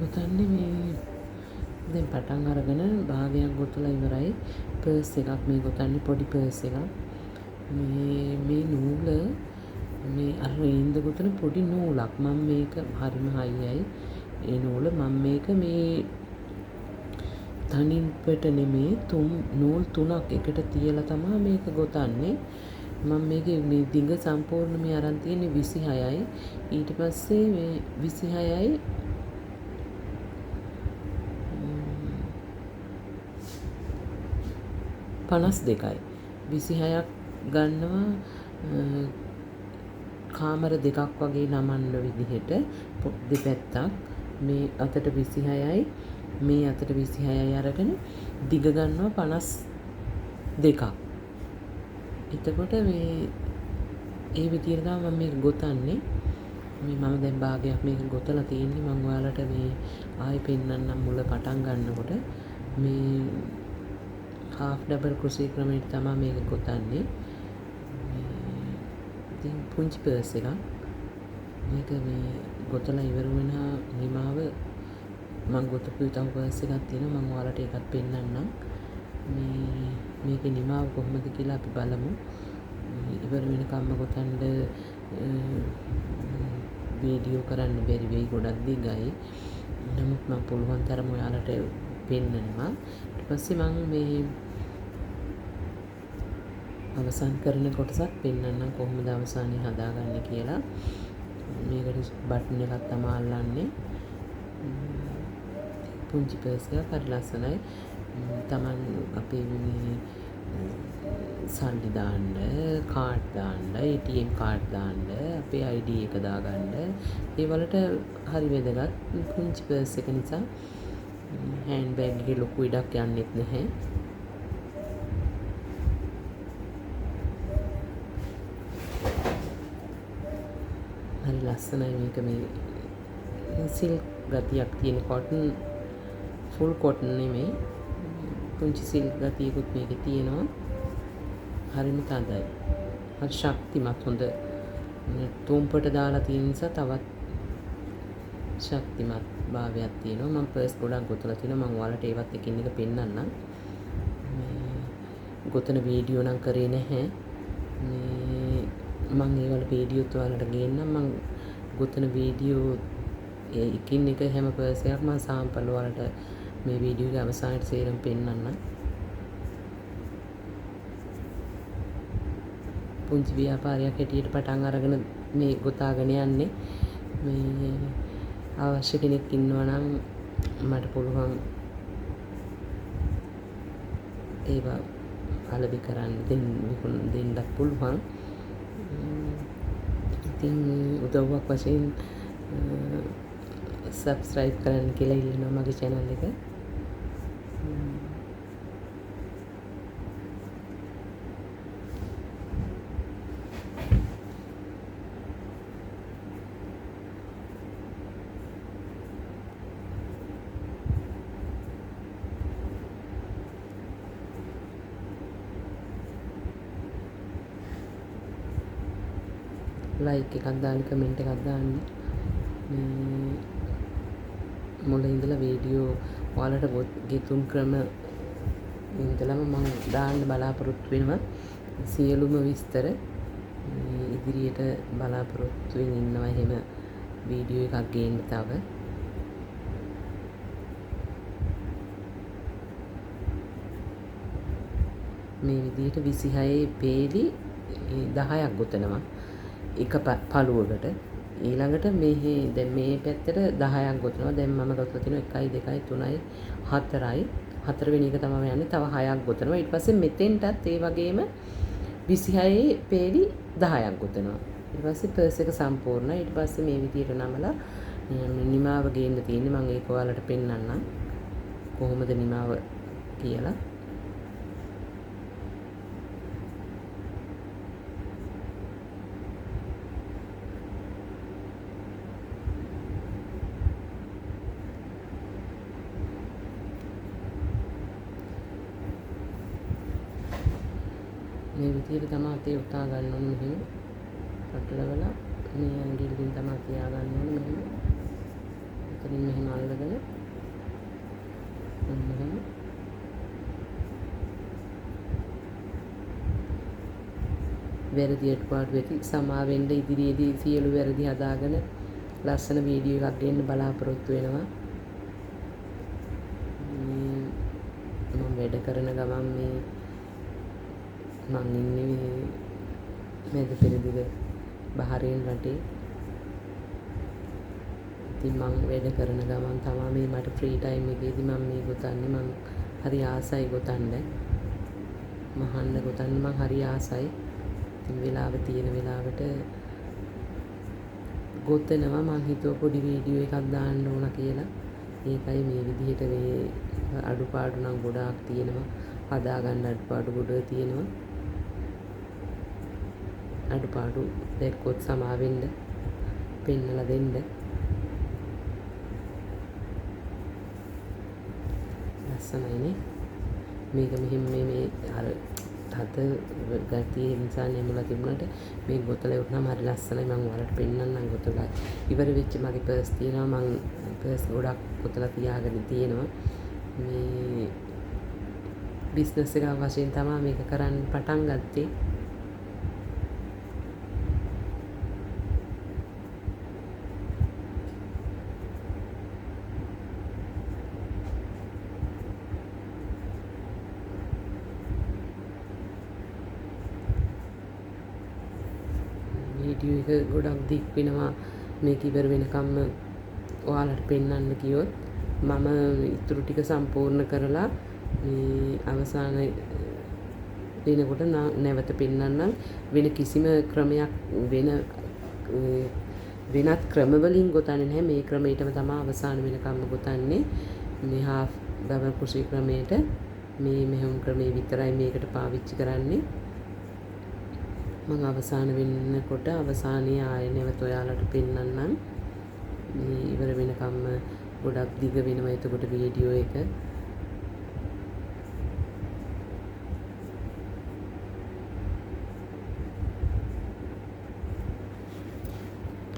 ගොතන්නේ මේ දැන් පටන් අරගෙන භාගයක් ගොතලා ඉවරයි. පර්ස් එකක් මේ ගොතන්නේ, පොඩි පර්ස් එකක්. මේ නූල මේ අර ඉන්ද ගොතන පොඩි නූලක්. මම මේක හරිම හයියයි. ඒ නූල මම මේක මේ තනිපට නෙමේ නූල් 3ක් එකට තියලා තමයි මේක ගොතන්නේ. මම මේකේ මේ දිග සම්පූර්ණ මේ අරන් තියෙන්නේ 26යි. ඊට පස්සේ මේ 26යි 52යි. 26ක් ගන්නවා කාමර දෙකක් වගේ නමන්න විදිහට දෙපැත්තක්. මේ අතට 26යි මේ අතට 26යි අරගෙන දිග ගන්නවා 52ක්. එතකොට මේ ඒ විදිහට තමයි මම මේක ගොතන්නේ. මේ මම දැන් භාගයක් මේක ගොතලා තියෙන්නේ. මම ඔයාලට මේ ආයෙ පෙන්නන්නම් මුල පටන් ගන්නකොට මේ half double crochet ක්‍රමයට තමයි මේක ගොතන්නේ. ඉතින් පුංචි පර්ස් එකක්. මේක මේ ගොතලා ඉවර වෙන නිමාව මම ගොතපු තව පර්ස් එකක් තියෙනවා. මම ඔයාලට ඒකත් පෙන්නන්නම්. මේකේ නිමාව කොහොමද කියලා අපි බලමු. ඉවර වෙනකම්ම ගොතන්න වීඩියෝ කරන්න බැරි වෙයි, ගොඩක් දිගයි. නමුත් මම පුළුවන් තරම ඔයාලට පෙන්නනවා. ඊට පස්සේ මම මේ අවසන් කරන කොටසක් පෙන්නන්නම් කොහොමද අවසානයේ හදාගන්නේ කියලා. මේකට බටන් එකක් තමයි අල්ලන්නේ. පුංචි පර්ස් එකක් හරි ලස්සනයි. තමන් අපේ මේ සල්ලි දාන්න, කාඩ් දාන්න, ATM කාඩ් දාන්න, අපේ ID එක දාගන්න, ඒ වලට හරි වැදගත්. පුංචි පර්ස් එක නිසා හෑන්ඩ් බෑග් එකේ ලොකු ඉඩක් යන්නෙත් නැහැ. හරි ලස්සනයි මේක. මේ සිල්ක් ගතියක් තියෙන කොටන්, ෆුල් කොටන් නෙමෙයි, පුංචි සිල්ක් ගතියකුත් මේකේ තියෙනවා. හරිම තදයි. හරි ශක්තිමත්, හොඳ තුම්පට දාලා තියෙන නිසා තවත් ශක්තිමත් භාවයක් තියෙනවා. මම පර්ස් ගොඩක් ගොතලා තිනවා. මම ඔයාලට ඒවත් එකින් එක පෙන්නන්නම්. ගොතන වීඩියෝ නම් කරේ නැහැ. මම ඒවල වීඩියෝත් ඔයාලට ගේන්නම්. මම ගොතන වීඩියෝ එකින් එක හැම පර්ස් එකක් මම සාම්පල් ඔයාලට මේ වීඩියෝ එකේ අවසානයේ සේරම පෙන්නන්නම්. පුංචි ව්‍යාපාරයක් හැටියට පටන් අරගෙන මේ ගොතාගෙන යන්නේ. මේ අවශ්‍ය කෙනෙක් ඉන්නවා නම් මට පුළුවන් ඒවා අලබි කරන්න දෙන්නත් පුළුවන්. ඉතින් උදව්වක් වශයෙන් subscribe කරන්න කියලා ඉල්ලනවා මගේ channel එක. ලයික් එකක් දාන්න, කමෙන්ට් එකක් දාන්න. මුල ඉඳලා වීඩියෝ ඔයාලට ගෙතුම් ක්‍රම ඉඳලම මම දාන්න බලාපොරොත්තු වෙනවා. සියලුම විස්තර ඉදිරියට බලාපොරොත්තු වෙමින් ඉන්නවා. එහෙම වීඩියෝ එකක් ගේන්න තව. මේ විදිහට 26 පේලි 10ක් ගොතනවා එක පළුවකට. ඊළඟට මෙහි දැන් මේ පැත්තට 10ක් ගොතනවා. දැන් මම ගොතලා තිනවා 1 2 3 4යි. 4 වෙනි එක තමයි යන්නේ. තව 6ක් ගොතනවා. ඊට පස්සේ මෙතෙන්ටත් ඒ වගේම 26 පේලි 10ක් ගොතනවා. ඊට පස්සේ පර්ස් එක සම්පූර්ණයි. ඊට පස්සේ මේ විදිහට නමලා නිමාව ගේන්න තියෙන්නේ. මම ඒක ඔයාලට පෙන්නන්නම් කොහොමද නිමාව කියලා. මේ විදිහට තමයි අතේ උතා ගන්න ඕනේ. මෙහෙම පටලවලා මේ ඇඟිල්ලෙන් තමයි තියා ගන්න ඕනේ. මෙහෙම එතනින් මෙහෙම අල්ලගෙන වැරදි අඩුපාඩු ඇති සමා වෙන්න ඉදිරියේදී සියලු වැරදි හදාගෙන ලස්සන වීඩියෝ එකක් ගෙන්න බලාපොරොත්තු වෙනවා. මම වැඩ කරන ගමන් මේ මං ඉන්නේ මැද පෙරදිග බහරේන් රටේ. ඉතින් මං වැඩ කරන ගමන් තමයි මේ මට ෆ්‍රී ටයිම් එකේදී මම මේ ගොතන්නේ. මං හරි ආසයි ගොතන්න. මහන්න ගොතන්න මං හරි ආසයි. ඉතින් වෙලාව තියෙන වෙලාවට ගොතනවා. මං හිතුව පොඩි වීඩියෝ එකක් දාන්න ඕන කියලා. ඒකයි මේ විදිහට මේ අඩුපාඩු නම් ගොඩාක් තියෙනවා. හදාගන්න අඩුපාඩු ගොඩ තියෙනවා. අඩුපාඩු දැක්කොත් සමා වෙන්න පෙන්නලා දෙන්න. ලස්සනයිනේ මේක මෙහෙම මේ අර තද ගතිය නිසා නෙමෙලා තිබුණාට මේ බොතලේ උනම හරි ලස්සනයි. මම ඔයාලට පෙන්නන්නම් ගොතලා ඉවර වෙච්ච මගේ පර්ස් තියෙනවා. මම පර්ස් ගොඩක් ගොතලා තියාගෙන තියෙනවා. මේ බිස්නස් එක වශයෙන් තමයි මේක කරන්න පටන් ගත්තේ. වීඩියෝ එක ගොඩක් දික් වෙනවා. මේක ඉවර වෙනකම්ම ඔයාලට පෙන්වන්න කිව්වොත් මම ඉතුරු ටික සම්පූර්ණ කරලා මේ අවසාන වෙනකොට නැවත පෙන්වන්නම්. වෙන කිසිම ක්‍රමයක් වෙනත් ක්‍රමවලින් ගොතන්නේ නැහැ. මේ ක්‍රමයටම තමයි අවසාන වෙනකම්ම ගොතන්නේ. මේ හාෆ් ඩබල් ක්‍රොෂේ ක්‍රමයට මේ මෙහෙම ක්‍රමේ විතරයි මේකට පාවිච්චි කරන්නේ. මම අවසාන වෙන්නකොට අවසානයේ ආයෙ නැවත ඔයාලට පෙන්වන්නම්. මේ ඉවර වෙනකම්ම ගොඩක් දිග වෙනවා එතකොට වීඩියෝ එක.